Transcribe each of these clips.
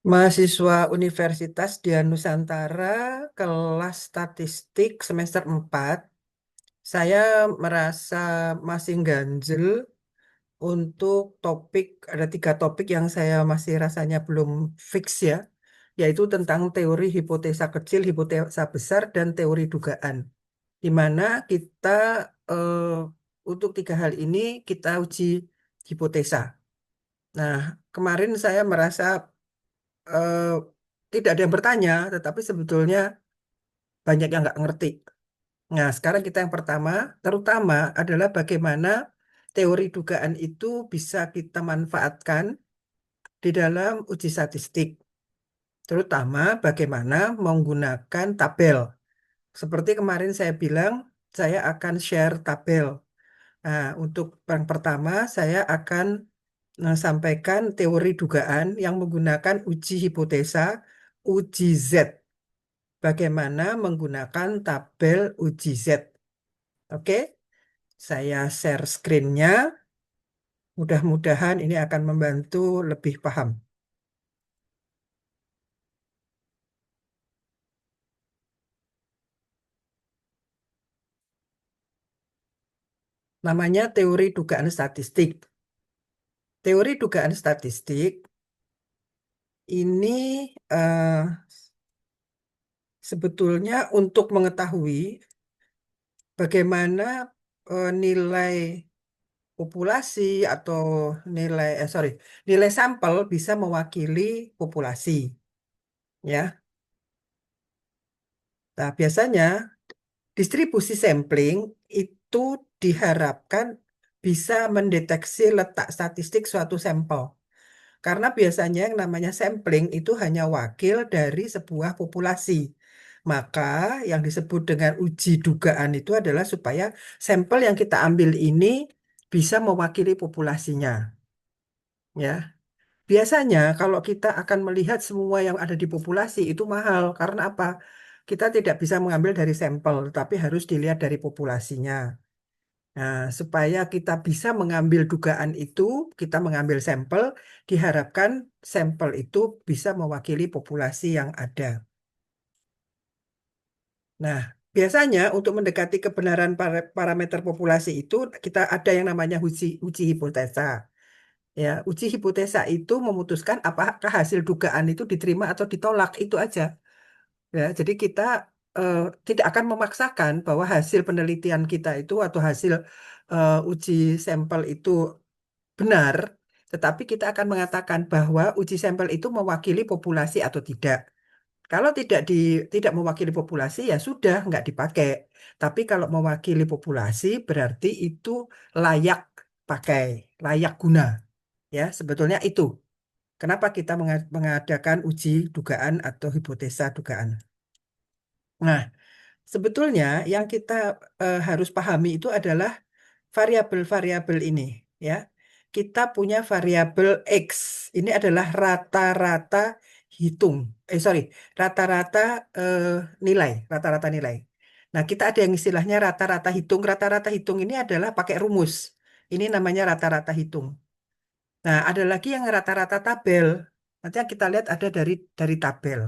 Mahasiswa Universitas Dian Nusantara kelas statistik semester 4. Saya merasa masih ganjel untuk topik, ada 3 topik yang saya masih rasanya belum fix ya, yaitu tentang teori hipotesa kecil, hipotesa besar, dan teori dugaan. Di mana kita eh, untuk 3 hal ini kita uji hipotesa. Nah, kemarin saya merasa eh, tidak ada yang bertanya, tetapi sebetulnya banyak yang nggak ngerti. Nah, sekarang kita yang pertama, terutama adalah bagaimana teori dugaan itu bisa kita manfaatkan di dalam uji statistik, terutama bagaimana menggunakan tabel. Seperti kemarin saya bilang, saya akan share tabel. Nah, untuk yang pertama, saya akan sampaikan teori dugaan yang menggunakan uji hipotesa, uji Z. Bagaimana menggunakan tabel uji Z. Oke, saya share screen-nya. Mudah-mudahan ini akan membantu lebih paham. Namanya teori dugaan statistik. Teori dugaan statistik ini eh, sebetulnya untuk mengetahui bagaimana nilai populasi atau nilai sampel bisa mewakili populasi, ya. Nah, biasanya distribusi sampling itu diharapkan bisa mendeteksi letak statistik suatu sampel. Karena biasanya yang namanya sampling itu hanya wakil dari sebuah populasi. Maka yang disebut dengan uji dugaan itu adalah supaya sampel yang kita ambil ini bisa mewakili populasinya. Ya, biasanya kalau kita akan melihat semua yang ada di populasi itu mahal. Karena apa? Kita tidak bisa mengambil dari sampel, tapi harus dilihat dari populasinya. Nah, supaya kita bisa mengambil dugaan itu, kita mengambil sampel, diharapkan sampel itu bisa mewakili populasi yang ada. Nah, biasanya untuk mendekati kebenaran parameter populasi itu, kita ada yang namanya uji hipotesa. Ya, uji hipotesa itu memutuskan apakah hasil dugaan itu diterima atau ditolak, itu aja. Ya, jadi kita eh, tidak akan memaksakan bahwa hasil penelitian kita itu atau hasil uji sampel itu benar, tetapi kita akan mengatakan bahwa uji sampel itu mewakili populasi atau tidak. Kalau tidak mewakili populasi ya sudah nggak dipakai. Tapi kalau mewakili populasi berarti itu layak pakai, layak guna. Ya, sebetulnya itu. Kenapa kita mengadakan uji dugaan atau hipotesa dugaan. Nah, sebetulnya yang kita harus pahami itu adalah variabel-variabel ini, ya. Kita punya variabel X. Ini adalah rata-rata hitung. Sorry, rata-rata eh, rata-rata nilai. Nah, kita ada yang istilahnya rata-rata hitung. Rata-rata hitung ini adalah pakai rumus. Ini namanya rata-rata hitung. Nah, ada lagi yang rata-rata tabel. Nanti yang kita lihat ada dari tabel.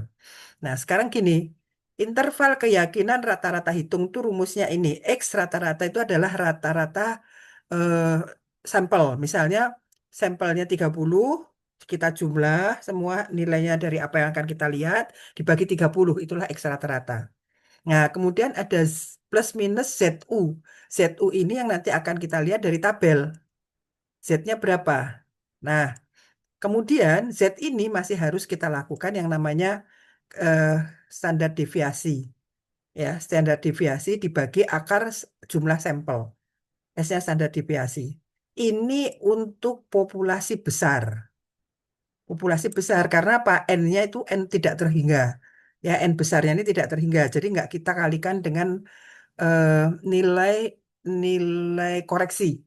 Nah, sekarang gini, interval keyakinan rata-rata hitung itu rumusnya ini. X rata-rata itu adalah rata-rata eh, sampel. Misalnya sampelnya 30, kita jumlah semua nilainya dari apa yang akan kita lihat, dibagi 30, itulah X rata-rata. Nah, kemudian ada plus minus ZU. ZU ini yang nanti akan kita lihat dari tabel. Z-nya berapa? Nah, kemudian Z ini masih harus kita lakukan yang namanya eh, standar deviasi. Ya, standar deviasi dibagi akar jumlah sampel. S-nya standar deviasi. Ini untuk populasi besar. Populasi besar karena apa? N-nya itu N tidak terhingga. Ya, N besarnya ini tidak terhingga. Jadi nggak kita kalikan dengan eh, nilai nilai koreksi.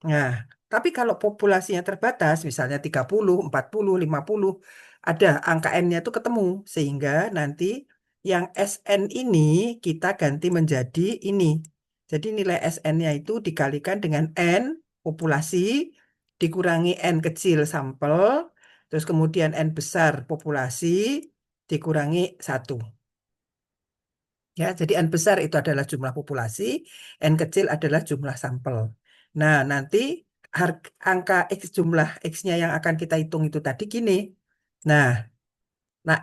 Nah, tapi kalau populasinya terbatas, misalnya 30, 40, 50, ada angka N-nya itu ketemu. Sehingga nanti yang SN ini kita ganti menjadi ini. Jadi nilai SN-nya itu dikalikan dengan N populasi, dikurangi N kecil sampel, Terus kemudian N besar populasi dikurangi satu. Ya, jadi N besar itu adalah jumlah populasi, N kecil adalah jumlah sampel. Nah, nanti angka X jumlah X-nya yang akan kita hitung itu tadi gini. Nah,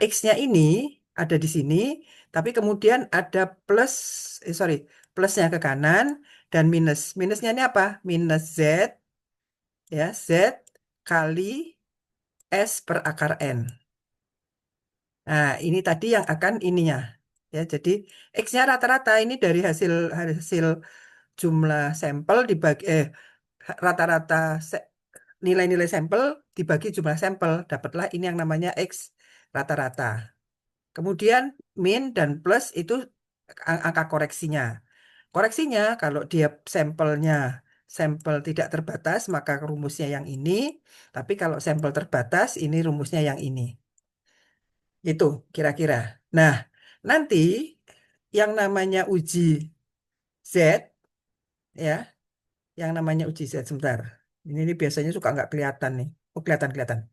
X-nya ini ada di sini, tapi kemudian ada plus, sorry, plusnya ke kanan dan minus. Minusnya ini apa? Minus Z, ya, Z kali S per akar N. Nah, ini tadi yang akan ininya. Ya, jadi X-nya rata-rata ini dari hasil hasil jumlah sampel dibagi rata-rata nilai-nilai sampel dibagi jumlah sampel, dapatlah ini yang namanya X rata-rata. Kemudian min dan plus itu angka koreksinya. Koreksinya kalau dia sampelnya sampel tidak terbatas maka rumusnya yang ini, tapi kalau sampel terbatas ini rumusnya yang ini. Itu kira-kira. Nah, nanti yang namanya uji Z, ya, yang namanya uji Z sebentar. Ini biasanya suka nggak kelihatan nih. Oh, kelihatan, kelihatan.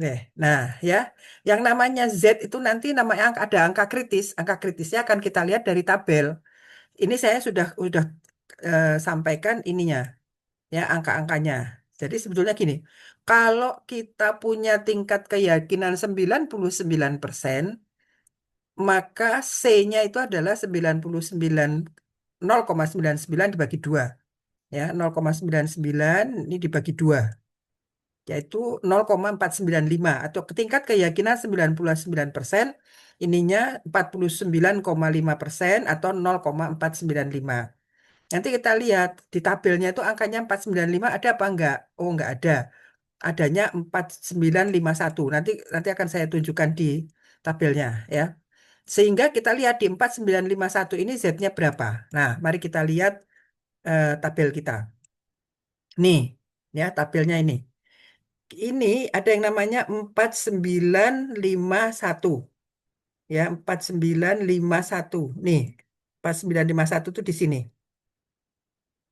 Nih, nah, ya, yang namanya Z itu nanti namanya ada angka kritis. Angka kritisnya akan kita lihat dari tabel. Ini saya sudah sampaikan ininya, ya, angka-angkanya. Jadi sebetulnya gini, kalau kita punya tingkat keyakinan 99%, maka C-nya itu adalah 99, 0,99 dibagi 2. Ya, 0,99 ini dibagi 2, yaitu 0,495 atau tingkat keyakinan 99%, ininya 49,5% atau 0,495. Nanti kita lihat di tabelnya itu angkanya 495 ada apa enggak? Oh, enggak ada. Adanya 4951. Nanti nanti akan saya tunjukkan di tabelnya, ya. Sehingga kita lihat di 4951 ini Z-nya berapa. Nah, mari kita lihat tabel kita. Nih, ya, tabelnya ini. Ini ada yang namanya 4951. Ya, 4951. Nih, 4951 itu di sini.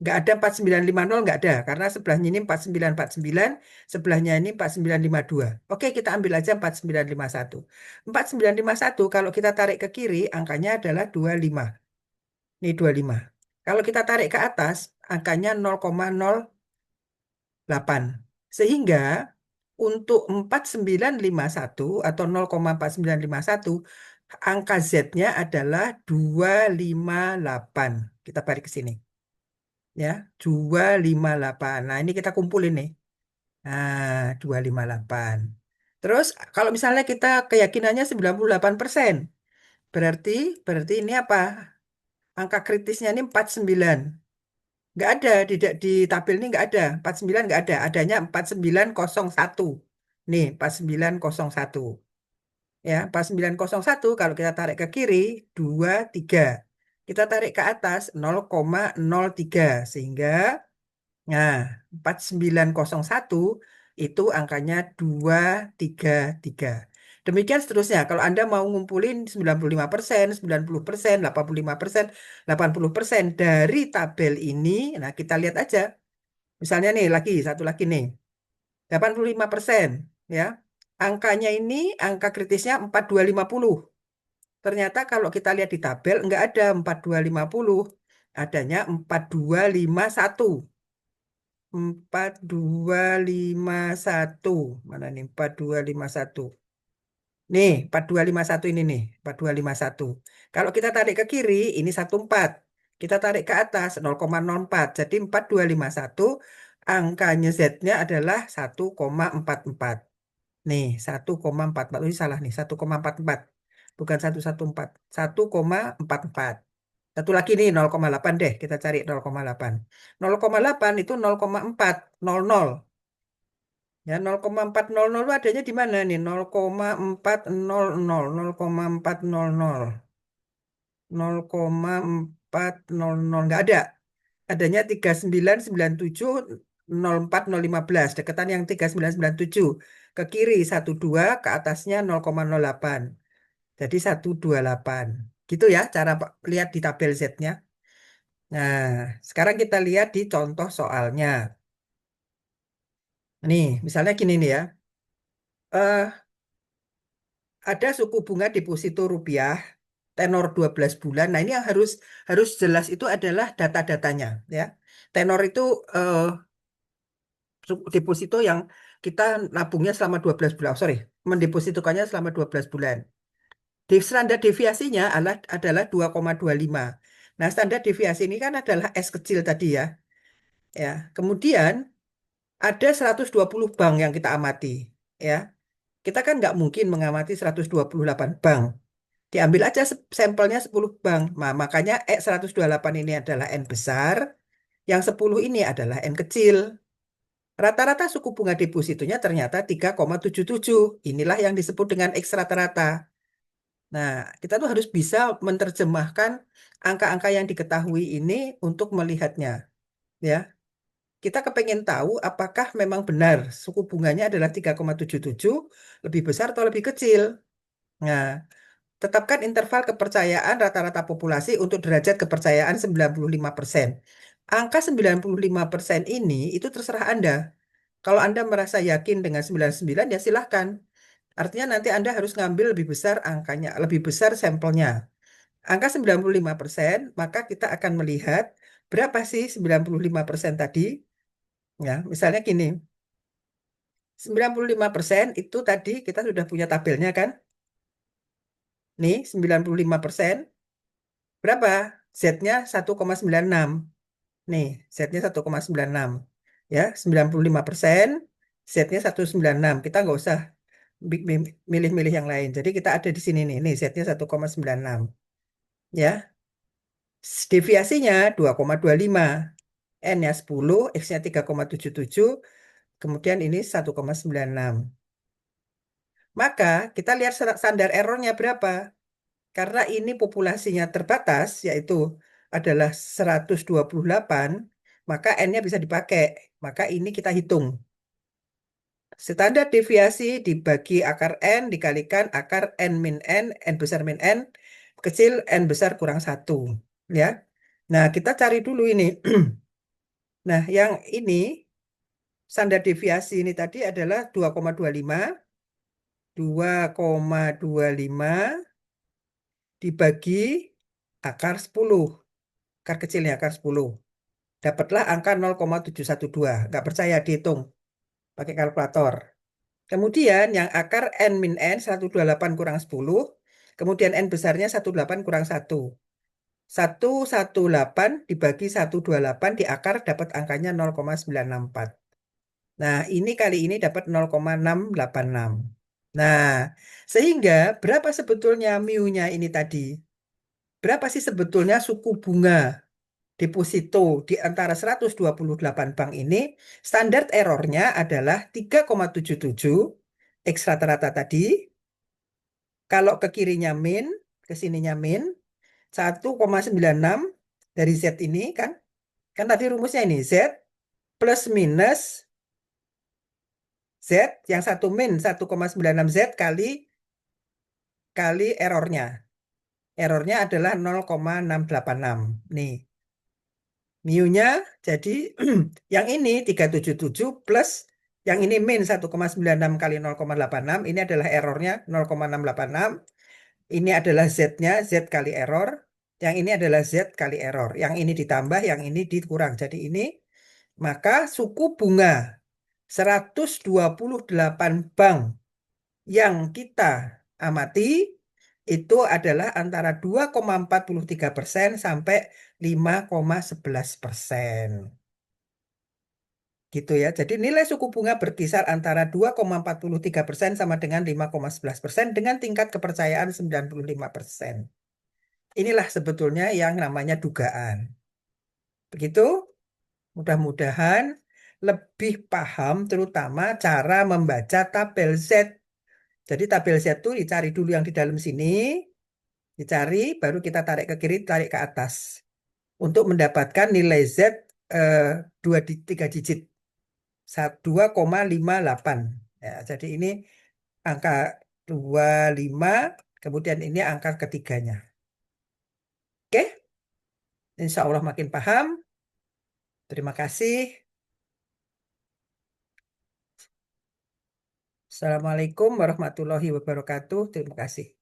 Nggak ada 4950, nggak ada. Karena sebelahnya ini 4949, sebelahnya ini 4952. Oke, kita ambil aja 4951. 4951 kalau kita tarik ke kiri, angkanya adalah 25. Ini 25. Kalau kita tarik ke atas, angkanya 0,08. Sehingga untuk 4951 atau 0,4951, angka Z-nya adalah 258. Kita balik ke sini. Ya, 258. Nah, ini kita kumpulin nih. Nah, 258. Terus kalau misalnya kita keyakinannya 98%, berarti berarti ini apa? Angka kritisnya ini 49. Nggak ada di tabel ini nggak ada. 49 nggak ada. Adanya 4901. Nih, 4901. Ya, 4901 kalau kita tarik ke kiri 23. Kita tarik ke atas 0,03 sehingga nah 4901 itu angkanya 233. Demikian seterusnya. Kalau Anda mau ngumpulin 95%, 90%, 85%, 80% dari tabel ini, nah kita lihat aja. Misalnya nih lagi satu lagi nih. 85%, ya. Angkanya ini angka kritisnya 4250. Ternyata kalau kita lihat di tabel nggak ada 4250, adanya 4251. 4251. Mana nih 4251? Nih, 4251 ini nih, 4251. Kalau kita tarik ke kiri, ini 14. Kita tarik ke atas 0,04. Jadi 4251 angkanya Z-nya adalah 1,44. Nih, 1,44. Oh, ini salah nih, 1,44. Bukan 114. 1,44. Satu lagi nih 0,8 deh, kita cari 0,8. 0,8 itu 0,400. Ya, 0,400 itu adanya di mana nih? 0,400, 0,400, 0,400 nggak ada. Adanya 3997, 04015. Deketan yang 3997. Ke kiri 12, ke atasnya 0,08. Jadi 128. Gitu ya cara lihat di tabel Z-nya. Nah, sekarang kita lihat di contoh soalnya. Nih, misalnya gini nih ya. eh, ada suku bunga deposito rupiah tenor 12 bulan. Nah, ini yang harus harus jelas itu adalah data-datanya ya. Tenor itu deposito yang kita nabungnya selama 12 bulan. Oh, sorry, mendepositokannya selama 12 bulan. Standar deviasinya adalah 2,25. Nah, standar deviasi ini kan adalah S kecil tadi ya. Ya. Kemudian ada 120 bank yang kita amati ya. Kita kan nggak mungkin mengamati 128 bank. Diambil aja sampelnya 10 bank. Nah, makanya E128 ini adalah N besar, yang 10 ini adalah N kecil. Rata-rata suku bunga depositonya ternyata 3,77. Inilah yang disebut dengan X rata-rata. Nah, kita tuh harus bisa menerjemahkan angka-angka yang diketahui ini untuk melihatnya. Ya, kita kepengen tahu apakah memang benar suku bunganya adalah 3,77 lebih besar atau lebih kecil. Nah, tetapkan interval kepercayaan rata-rata populasi untuk derajat kepercayaan 95%. Angka 95% ini itu terserah Anda. Kalau Anda merasa yakin dengan 99 ya silahkan. Artinya nanti Anda harus ngambil lebih besar angkanya, lebih besar sampelnya. Angka 95%, maka kita akan melihat berapa sih 95% tadi. Ya, misalnya gini, 95% itu tadi kita sudah punya tabelnya kan? Nih, 95%. Berapa? Z-nya 1,96. Nih, Z-nya 1,96. Ya, 95%, Z-nya 196. Kita nggak usah milih-milih yang lain. Jadi kita ada di sini nih. Nih, Z-nya 1,96. Ya, deviasinya 2,25. N-nya 10, X-nya 3,77, kemudian ini 1,96. Maka kita lihat standar errornya berapa. Karena ini populasinya terbatas, yaitu adalah 128, maka N-nya bisa dipakai. Maka ini kita hitung. Standar deviasi dibagi akar N dikalikan akar N min N, N besar min N, kecil N besar kurang 1. Ya. Nah, kita cari dulu ini. Nah, yang ini, standar deviasi ini tadi adalah 2,25. 2,25 dibagi akar 10. Akar kecilnya akar 10. Dapatlah angka 0,712. Nggak percaya dihitung pakai kalkulator. Kemudian yang akar N min N 128 kurang 10. Kemudian N besarnya 18 kurang 1. 118 dibagi 128 di akar dapat angkanya 0,964. Nah, ini kali ini dapat 0,686. Nah, sehingga berapa sebetulnya mu-nya ini tadi? Berapa sih sebetulnya suku bunga deposito di antara 128 bank ini? Standar errornya adalah 3,77 X rata-rata tadi. Kalau ke kirinya min, ke sininya min, 1,96 dari Z ini kan? Kan tadi rumusnya ini Z plus minus Z yang satu min 1,96 Z kali kali errornya. Errornya adalah 0,686. Nih, mu-nya jadi yang ini 377 plus yang ini min 1,96 kali 0,86. Ini adalah errornya 0,686. Ini adalah Z-nya, Z kali error. Yang ini adalah Z kali error. Yang ini ditambah, yang ini dikurang. Jadi ini, maka suku bunga 128 bank yang kita amati itu adalah antara 2,43% sampai 5,11%. Gitu ya. Jadi nilai suku bunga berkisar antara 2,43% sama dengan 5,11% dengan tingkat kepercayaan 95%. Inilah sebetulnya yang namanya dugaan. Begitu, mudah-mudahan lebih paham terutama cara membaca tabel Z. Jadi tabel Z itu dicari dulu yang di dalam sini, dicari, baru kita tarik ke kiri, tarik ke atas. Untuk mendapatkan nilai Z eh, 3 digit, 2,58. Ya, jadi ini angka 25, kemudian ini angka ketiganya. Oke, insya Allah makin paham. Terima kasih. Assalamualaikum warahmatullahi wabarakatuh. Terima kasih.